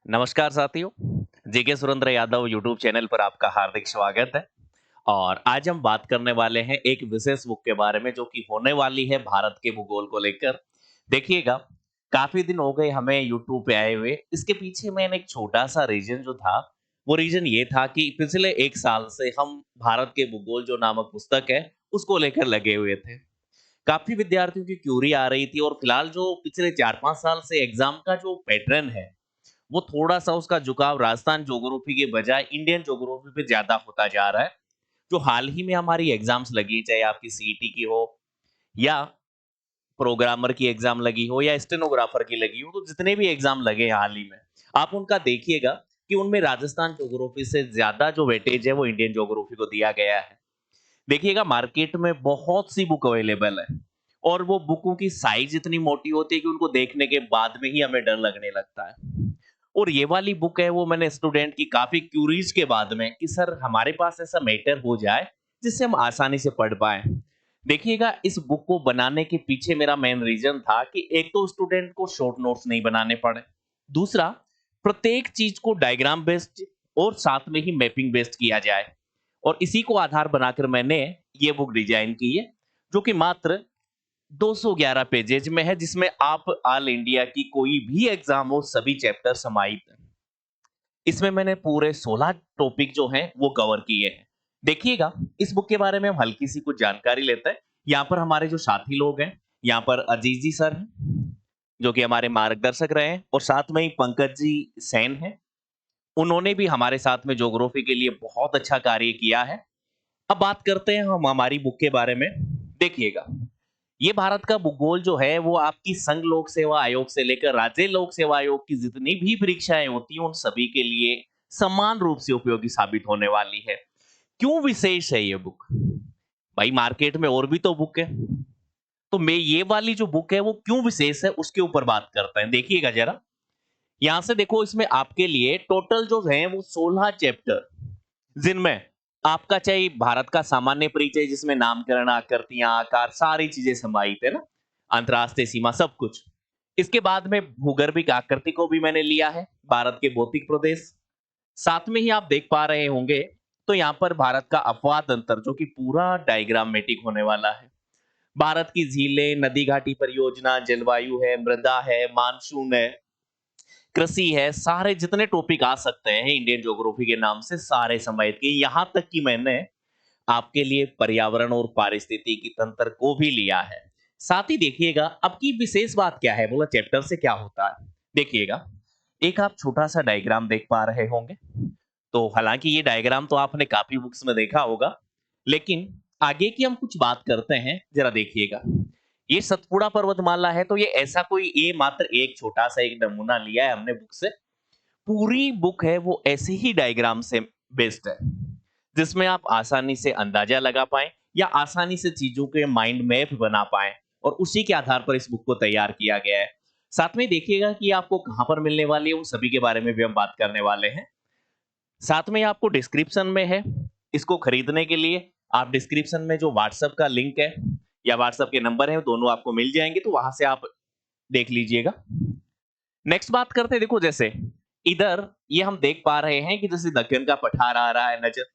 नमस्कार साथियों। जेके Surendra Yadav YouTube channel पर आपका हार्दिक स्वागत है। और आज हम बात करने वाले हैं एक विशेष बुक के बारे में जो कि होने वाली है भारत के भूगोल को लेकर। देखिएगा, काफी दिन हो गए हमें यूट्यूब पे आए हुए। इसके पीछे मैंने एक छोटा सा रीजन जो था, वो रीजन ये था कि पिछले एक साल से हम भारत के भूगोल जो नामक पुस्तक है उसको लेकर लगे हुए थे। काफी विद्यार्थियों की क्यूरी आ रही थी और फिलहाल जो पिछले 4-5 साल से एग्जाम का जो पैटर्न है वो थोड़ा-सा उसका झुकाव राजस्थान ज्योग्राफी के बजाय इंडियन ज्योग्राफी पे ज़्यादा होता जा रहा है। जो हाल ही में हमारी एग्ज़ाम्स लगी, चाहे आपकी सीईटी की हो या प्रोग्रामर की एग्ज़ाम लगी हो या स्टेनोग्राफर की लगी हो, तो जितने भी एग्ज़ाम लगे हैं हाल ही में, आप उनका देखिएगा कि उनमें राजस्थान ज्योग्राफी से ज़्यादा जो वेटेज है वो इंडियन ज्योग्राफी को दिया गया है। देखिएगा, मार्केट में बहुत सी बुक अवेलेबल है और वो बुकों की साइज़ इतनी मोटी होती है कि उनको देखने के बाद में ही हमें डर लगने लगता है। और ये वाली बुक है वो मैंने स्टूडेंट की काफी क्यूरीज के बाद में कि सर हमारे पास ऐसा मैटर हो जाए जिससे हम आसानी से पढ़ पाए। देखिएगा, इस बुक को बनाने के पीछे मेरा मेन रीजन था कि एक तो स्टूडेंट को शॉर्ट नोट्स नहीं बनाने पड़े, दूसरा प्रत्येक चीज को डायग्राम बेस्ड और साथ में ही मैपिंग बेस्ड किया जाए। और इसी को आधार बनाकर मैंने ये बुक डिजाइन की है, जो कि मात्र 211 पेजेज में है, जिसमें आप ऑल इंडिया की कोई भी एग्जाम हो सभी चैप्टर समाहित हैं। इसमें मैंने पूरे 16 टॉपिक जो हैं वो कवर किए हैं। देखिएगा, इस बुक के बारे में हम हल्की सी कुछ जानकारी लेते हैं। यहाँ पर हमारे जो साथी लोग हैं, यहाँ पर अजीज जी सर हैं, जो कि हमारे मार्गदर्शक रहे हैं, और साथ में ही पंकज जी सैन हैं। उन्होंने भी हमारे साथ में ज्योग्राफी के लिए बहुत अच्छा कार्य किया है। अब बात करते हैं हम हमारी बुक के बारे में। देखिएगा, ये भारत का भूगोल जो है वो आपकी संघ लोक सेवा आयोग से लेकर राज्य लोक सेवा आयोग की जितनी भी परीक्षाएं होती हैं उन सभी के लिए समान रूप से उपयोगी साबित होने वाली है। क्यों विशेष है ये बुक? भाई, मार्केट में और भी तो बुक है, तो मैं ये वाली जो बुक है वो क्यों विशेष है उसके ऊपर बात करते हैं। देखिएगा जरा, यहां से देखो, इसमें आपके लिए टोटल जो है वो 16 चैप्टर, जिनमें आपका चाहे भारत का सामान्य परिचय जिसमें नामकरण, आकृतियां, आकार, सारी चीजें समाहित है ना, अंतरराष्ट्रीय सीमा, सब कुछ। इसके बाद में भूगर्भिक आकृति को भी मैंने लिया है, भारत के भौतिक प्रदेश। साथ में ही आप देख पा रहे होंगे तो यहाँ पर भारत का अपवाद अंतर जो कि पूरा डायग्रामेटिक होने वाला है। भारत की झीलें, नदी घाटी परियोजना, जलवायु है, मृदा है, मानसून है, कृषि है, सारे जितने टॉपिक आ सकते हैं इंडियन ज्योग्राफी के नाम से सारे समेट के, यहाँ तक कि मैंने आपके लिए पर्यावरण और पारिस्थितिकी तंत्र को भी लिया है। साथ ही देखिएगा, अब की विशेष बात क्या है, बोला चैप्टर से क्या होता है। देखिएगा, एक आप छोटा सा डायग्राम देख पा रहे होंगे। तो हालांकि ये डायग्राम तो आपने काफी बुक्स में देखा होगा, लेकिन आगे की हम कुछ बात करते हैं, जरा देखिएगा। ये सतपुड़ा पर्वतमाला है, तो ये ऐसा कोई, ये मात्र एक छोटा सा एक नमूना लिया है हमने बुक से। पूरी बुक है वो ऐसे ही डायग्राम से बेस्ड है, जिसमें आप आसानी से अंदाजा लगा पाएं या आसानी से चीजों के माइंड मैप बना पाएं, और उसी के आधार पर इस बुक को तैयार किया गया है। साथ में देखिएगा कि आपको कहां पर मिलने वाली है, उन सभी के बारे में भी हम बात करने वाले हैं। साथ में आपको डिस्क्रिप्शन में है, इसको खरीदने के लिए आप डिस्क्रिप्शन में जो व्हाट्सएप का लिंक है या व्हाट्सएप के नंबर है दोनों आपको मिल जाएंगे, तो वहां से आप देख लीजिएगा। नेक्स्ट बात करते हैं। देखो, जैसे इधर ये हम देख पा रहे हैं कि जैसे दक्कन का पठार आ रहा है नजर,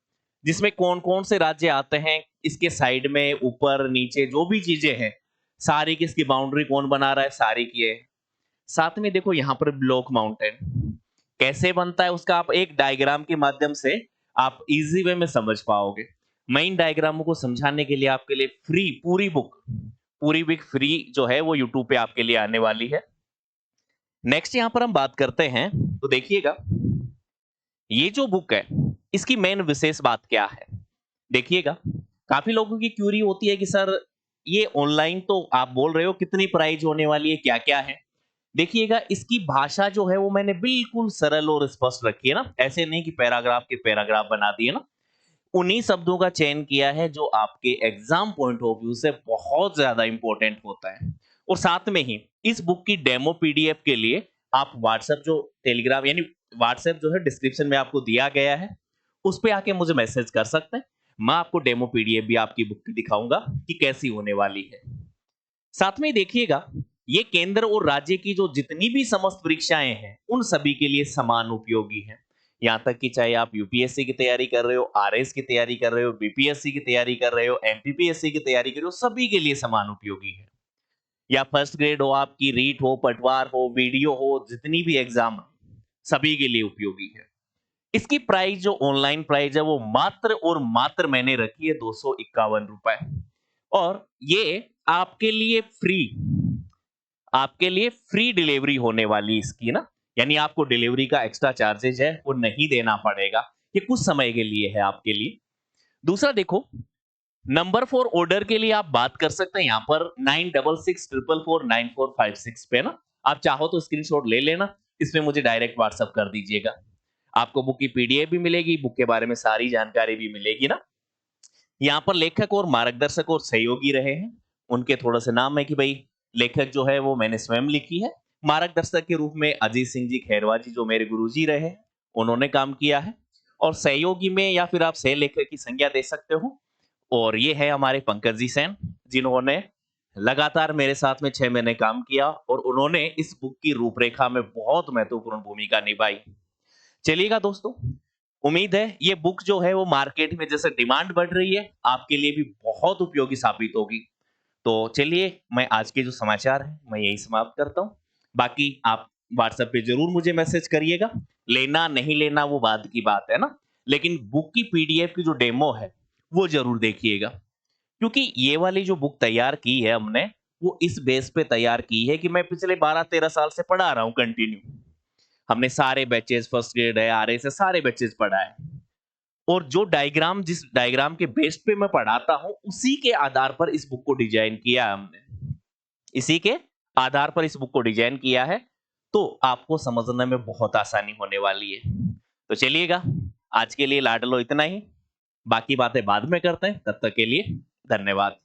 जिसमें कौन कौन से राज्य आते हैं, इसके साइड में ऊपर नीचे जो भी चीजें हैं सारी की, इसकी बाउंड्री कौन बना रहा है, सारी की है। साथ में देखो यहाँ पर ब्लॉक माउंटेन कैसे बनता है, उसका आप एक डायग्राम के माध्यम से आप इजी वे में समझ पाओगे। मैं इन डायग्रामों को समझाने के लिए आपके लिए फ्री पूरी बुक फ्री जो है वो यूट्यूब पे आपके लिए आने वाली है। नेक्स्ट यहाँ पर हम बात करते हैं, तो देखिएगा ये जो बुक है इसकी मेन विशेष बात क्या है। देखिएगा, काफी लोगों की क्यूरी होती है कि सर ये ऑनलाइन तो आप बोल रहे हो, कितनी प्राइस होने वाली है, क्या क्या है। देखिएगा, इसकी भाषा जो है वो मैंने बिल्कुल सरल और स्पष्ट रखी है ना, ऐसे नहीं कि पैराग्राफ के पैराग्राफ बना दिए ना। उन्हीं शब्दों का चयन किया है जो आपके एग्जाम पॉइंट ऑफ व्यू से बहुत ज्यादा इंपॉर्टेंट होता है। और साथ में ही इस बुक की डेमो पीडीएफ के लिए आप व्हाट्सएप जो टेलीग्राम यानी व्हाट्सएप जो है डिस्क्रिप्शन में आपको दिया गया है, उस पे आके मुझे मैसेज कर सकते हैं। मैं आपको डेमो पीडीएफ भी आपकी बुक की दिखाऊंगा कि कैसी होने वाली है। साथ में ही देखिएगा, ये केंद्र और राज्य की जो जितनी भी समस्त परीक्षाएं हैं उन सभी के लिए समान उपयोगी है। यहाँ तक कि चाहे आप यूपीएससी की तैयारी कर रहे हो, आरएस की तैयारी कर रहे हो, बीपीएससी की तैयारी कर रहे हो, एमपीपीएससी की तैयारी कर रहे हो, सभी के लिए समान उपयोगी है। या फर्स्ट ग्रेड हो, आपकी रीट हो, पटवार हो, वीडियो हो, जितनी भी एग्जाम सभी के लिए उपयोगी है। इसकी प्राइस जो ऑनलाइन प्राइस है वो मात्र और मात्र मैंने रखी है 251 रुपए। और ये आपके लिए फ्री, आपके लिए फ्री डिलीवरी होने वाली इसकी ना, यानी आपको डिलीवरी का एक्स्ट्रा चार्जेज है वो नहीं देना पड़ेगा। ये कुछ समय के लिए है आपके लिए। दूसरा देखो, नंबर फॉर ऑर्डर के लिए आप बात कर सकते हैं यहाँ पर 9664449456 पे ना। आप चाहो तो स्क्रीनशॉट ले लेना, इसमें मुझे डायरेक्ट व्हाट्सअप कर दीजिएगा। आपको बुक की पीडीएफ भी मिलेगी, बुक के बारे में सारी जानकारी भी मिलेगी ना। यहाँ पर लेखक और मार्गदर्शक और सहयोगी रहे हैं, उनके थोड़ा से नाम है कि भाई लेखक जो है वो मैंने स्वयं लिखी है। मार्गदर्शक के रूप में अजीत सिंह जी खैरवा जी जो मेरे गुरुजी रहे हैं, उन्होंने काम किया है। और सहयोगी में या फिर आप सह लेखक की संज्ञा दे सकते हो। और ये है हमारे पंकज जी सेन, जिन्होंने लगातार मेरे साथ में 6 महीने काम किया और उन्होंने इस बुक की रूपरेखा में बहुत महत्वपूर्ण भूमिका निभाई। चलिएगा दोस्तों, उम्मीद है ये बुक जो है वो मार्केट में जैसे डिमांड बढ़ रही है, आपके लिए भी बहुत उपयोगी साबित होगी। तो चलिए, मैं आज के जो समाचार है मैं यही समाप्त करता हूँ। बाकी आप व्हाट्सएप पे जरूर मुझे मैसेज करिएगा। लेना नहीं लेना वो बाद की बात है ना, लेकिन बुक की पीडीएफ की जो डेमो है वो जरूर देखिएगा। क्योंकि ये वाली जो बुक तैयार की है हमने, वो इस बेस पे तैयार की है कि मैं पिछले 12-13 साल से पढ़ा रहा हूँ कंटिन्यू। हमने सारे बैचेस, फर्स्ट ग्रेड है, आरएस है, सारे बैचेस पढ़ा है। और जो डायग्राम, जिस डायग्राम के बेस पे मैं पढ़ाता हूँ, उसी के आधार पर इस बुक को डिजाइन किया है हमने। इसी के आधार पर इस बुक को डिजाइन किया है, तो आपको समझने में बहुत आसानी होने वाली है। तो चलिएगा, आज के लिए लाडलो इतना ही। बाकी बातें बाद में करते हैं, तब तक के लिए धन्यवाद।